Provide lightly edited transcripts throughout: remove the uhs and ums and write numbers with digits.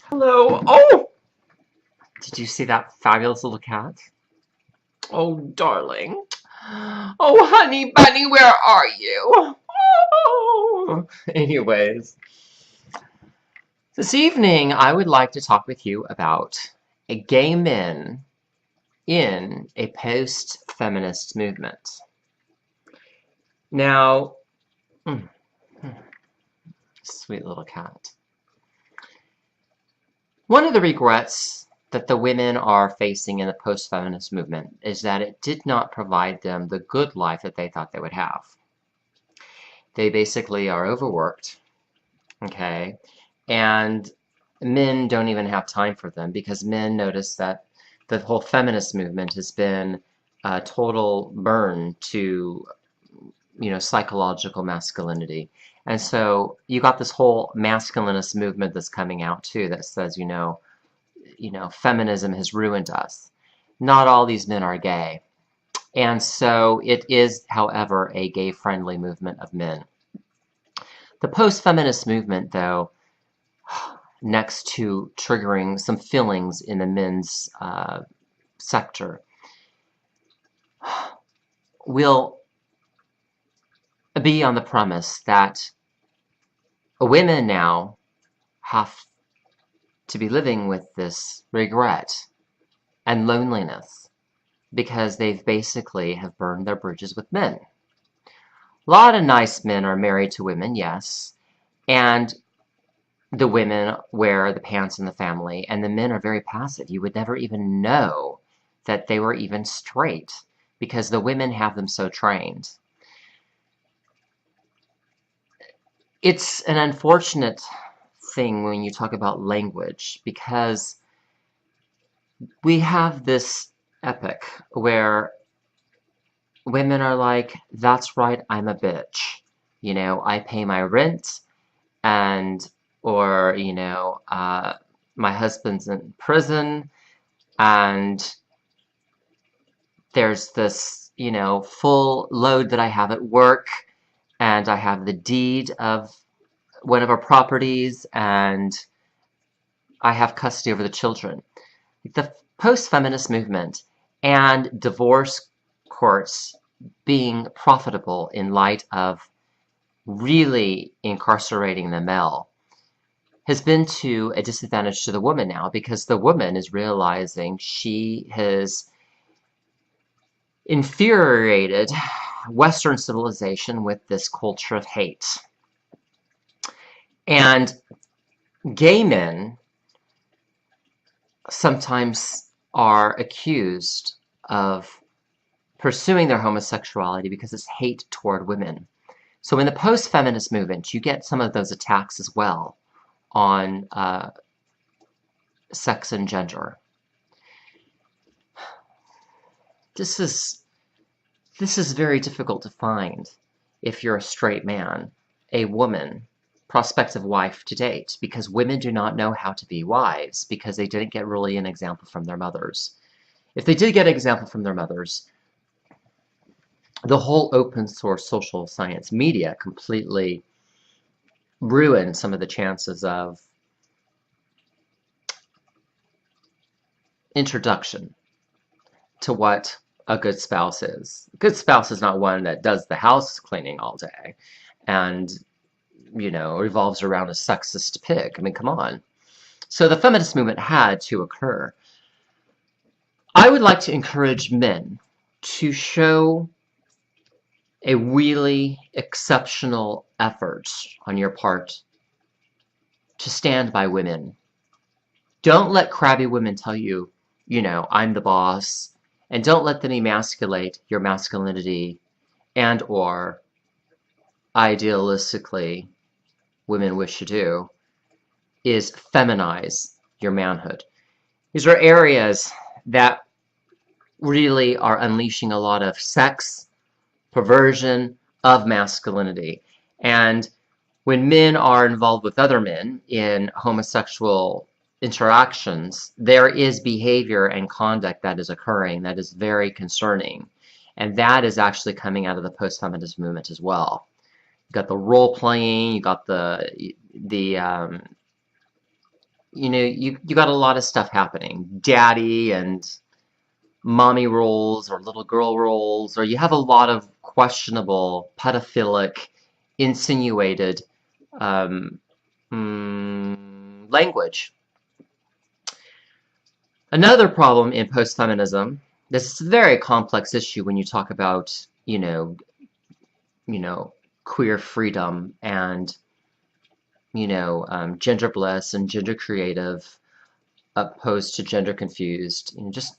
Hello. Oh, Did you see that fabulous little cat? oh, darling. Oh, honey bunny, where are you? Oh. Anyways, this evening I would like to talk with you about gay men in a post-feminist movement. Now, mm, sweet little cat. One of the regrets that the women are facing in the post-feminist movement is that it did not provide them the good life that they thought they would have. They basically are overworked, okay? And men don't even have time for them because men notice that the whole feminist movement has been a total burn to, psychological masculinity. And so you got this whole masculinist movement that's coming out too that says, feminism has ruined us. Not all these men are gay. And so it is, however, a gay-friendly movement of men. The post-feminist movement, though, next to triggering some feelings in the men's sector, will be on the premise that women now have to be living with this regret and loneliness because they've basically have burned their bridges with men. A lot of nice men are married to women, yes, and the women wear the pants in the family, and the men are very passive. You would never even know that they were even straight because the women have them so trained. It's an unfortunate thing when you talk about language because we have this epic where women are like, that's right, I'm a bitch. I pay my rent and or my husband's in prison and there's this full load that I have at work and I have the deed of one of our properties and I have custody over the children. The post-feminist movement and divorce courts being profitable in light of really incarcerating the male has been to a disadvantage to the woman now because the woman is realizing she has infuriated Western civilization with this culture of hate. And gay men sometimes are accused of pursuing their homosexuality because it's hate toward women. So in the post-feminist movement, you get some of those attacks as well on sex and gender. This is very difficult to find if you're a straight man, a woman, prospective wife to date, because women do not know how to be wives because they didn't get really an example from their mothers. If they did get an example from their mothers, the whole open source social science media completely ruined some of the chances of introduction to what a good spouse is. A good spouse is not one that does the house cleaning all day and, revolves around a sexist pig. I mean, come on. So the feminist movement had to occur. I would like to encourage men to show a really exceptional effort on your part to stand by women. Don't let crabby women tell you, I'm the boss, and don't let them emasculate your masculinity and or idealistically women wish to do is feminize your manhood. These are areas that really are unleashing a lot of sex, perversion of masculinity. And when men are involved with other men in homosexual interactions, there is behavior and conduct that is occurring that is very concerning. And that is actually coming out of the post-feminist movement as well. You got the role playing, you got the you know, you got a lot of stuff happening. Daddy and mommy roles or little girl roles, or you have a lot of questionable, pedophilic, insinuated um, language. Another problem in post-feminism, this is a very complex issue when you talk about, queer freedom and, gender bliss and gender creative opposed to gender confused, just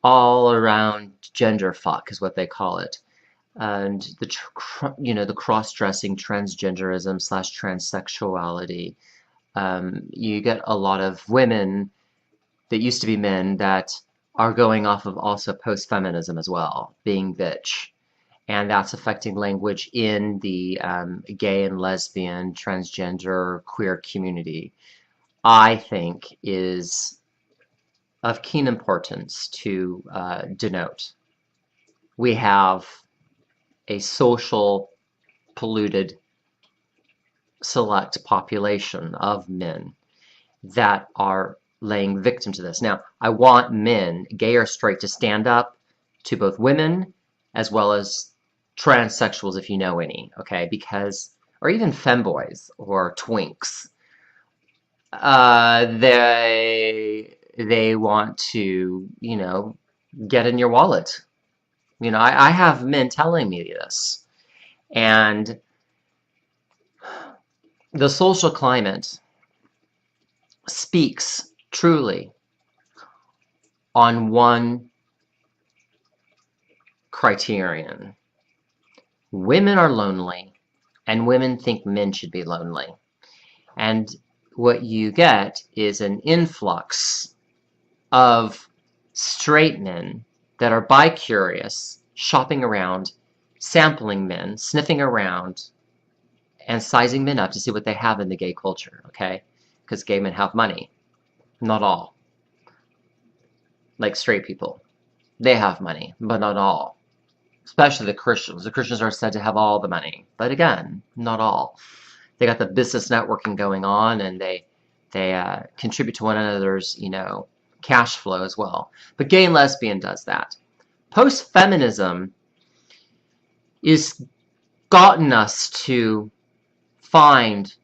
all around gender fuck is what they call it. And the cross-dressing transgenderism / transsexuality. You get a lot of women that used to be men that are going off of also post-feminism as well, being bitch. And that's affecting language in the gay and lesbian, transgender, queer community. I think is of keen importance to denote. We have a social, polluted, select population of men that are laying victim to this. Now, I want men, gay or straight, to stand up to both women as well as transsexuals, if you know any, okay? Because, or even femboys or twinks, they want to, get in your wallet. I have men telling me this. And the social climate speaks truly on one criterion. Women are lonely, and women think men should be lonely. And what you get is an influx of straight men that are bi-curious, shopping around, sampling men, sniffing around, and sizing men up to see what they have in the gay culture, okay? Because gay men have money. Not all. Like straight people. They have money, but not all. Especially the Christians. The Christians are said to have all the money. But again, not all. They got the business networking going on, and they contribute to one another's, cash flow as well. But gay and lesbian does that. Post-feminism is gotten us to find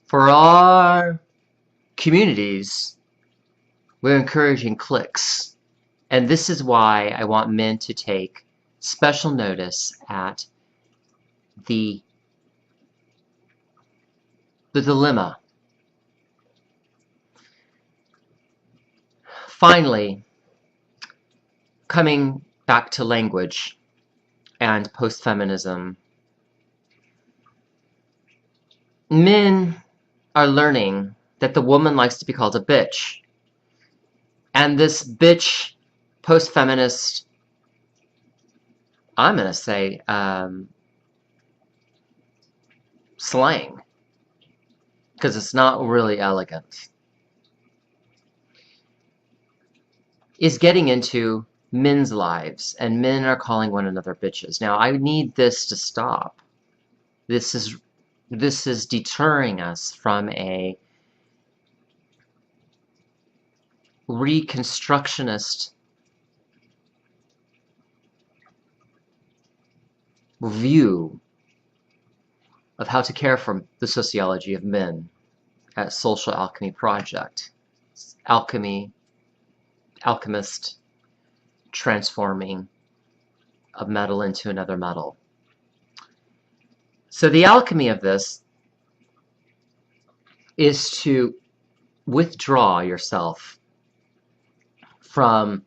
for our communities, we're encouraging cliques. And this is why I want men to take special notice at the dilemma. Finally, coming back to language and post-feminism, men are learning that the woman likes to be called a bitch. And this bitch post-feminist, I'm going to say, slang. Because it's not really elegant. Is getting into men's lives, and men are calling one another bitches. Now, I need this to stop. This is deterring us from a reconstructionist view of how to care for the sociology of men at Social Alchemy Project. Alchemy, alchemist transforming a metal into another metal. So the alchemy of this is to withdraw yourself from,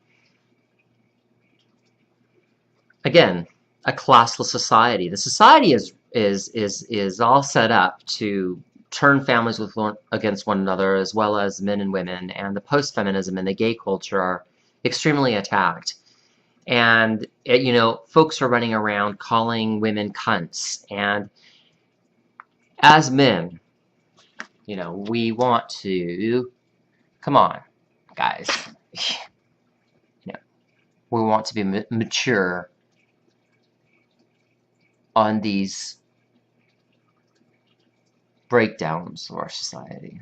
again, a classless society. The society is all set up to turn families against one another, as well as men and women, and the post-feminism and the gay culture are extremely attacked. And, folks are running around calling women cunts. And as men, we want to, come on, guys, we want to be mature on these breakdowns of our society.